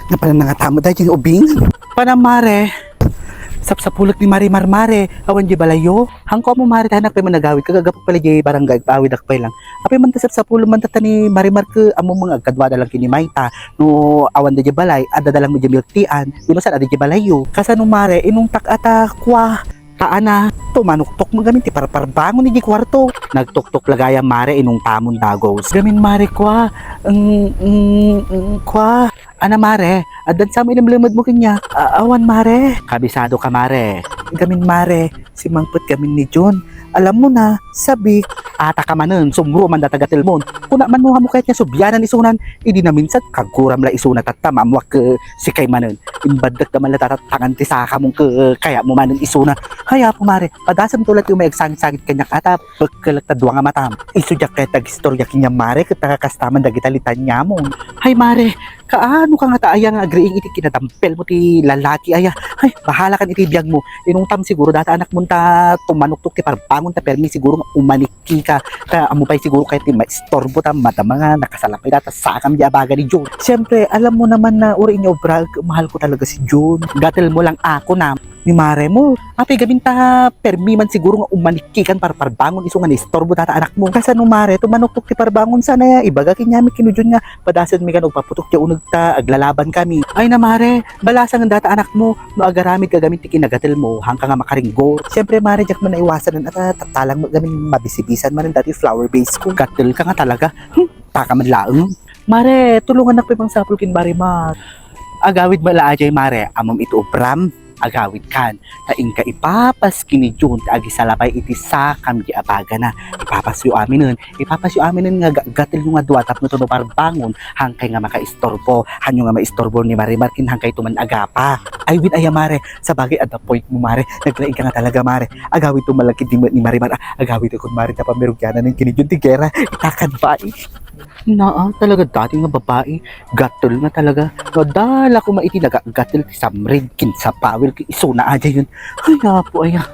Napalan na nga tamo dahil yung ubing. Panamare, sapulot ni Marimar mare, awan di balayo. Hangko mo mare tanak pa managawid kagagapok pala di barangay pawid akpay lang. Apay man ta sapulot man ta ni Marimar ke amo mga kadwada lang kini Mayta no awan di balay ada dalang medyo miltian. Dino sa ada di balayo. Kasano mare inung tak ata kwa taana tumanuktok mo gamin ti parbangon ni kwarto nagtuktok lagaya mare inung tamon dagos gamin mare kwa kwa ana mare adan sa mo inamlamad mo kanya awan mare kabisado ka mare gamin mare si mangput gamin ni John alam mo na sabi ata ka manen sumro man datagatil mon kuna man mo kahit niya subyanan isunan idi na minsan kaguram la isuna tatama amwak ke si kay manen imbadak ka man la tatatangan ti saka mong ke kaya mo manen isuna kaya po mare padasam tulad yung may eksang-sagit kanya kata pagkalag tadwa nga matam isudyak kaya tag-istorya kanya mare katakastaman dagitalitan niya mo hay mare kaano ka nga taaya nga agreeing iti kinadampel mo ti lalaki aya ay bahala kan iti biyag mo inung tam siguro data anak mo ta tumanuktok ti parbangon ta permi siguro nga umaniki ka amo pa'y siguro kahit ti maistorbo ta mata mga nakasalapay data sakam di abaga ni John siyempre alam mo naman na uri niyo brag mahal ko talaga si John gatel mo lang ako na ni mare mo apay gamin ta permi man siguro nga umaniki kan parbangon iso nga naistorbo data anak mo kasano mare tumanuktok ti parbangon sana ya ibaga kinyami kinudyon nga padasan mi kan og paputok ti uneg ta aglalaban kami ay na mare balasang ang data anak mo no agaramid ka gamit ti kinagatel mo hangka nga makaringgo siyempre mare jak man naiwasan at talang gamin mabisibisan man dati flower base ko gatel ka nga talaga taka man laeng mare tulungan nak pang sapul kin Marimar agawid mala ajay mare amom ito obram agawid kan taing ka ipapas kini Jun agi salapay iti sakam di abaga na ipapasyo aminin nga gatil yung nga duwatap no to parbangon hangkay nga makaistorbo hanyo nga maistorbo ni Marimar kin hangkay tuman agapa ay win ayamare sa bagay at the point mo mare naglaing ka nga talaga mare agawid to malaki ni Marimar agawid ko mare ta pamerugyanan ng kini Jun ti gera itakan pa naa talaga dati nga babae gatil nga talaga dala ko maiti nagagatil ti samrid kin sa pawil ki isuna aja yun ay po aya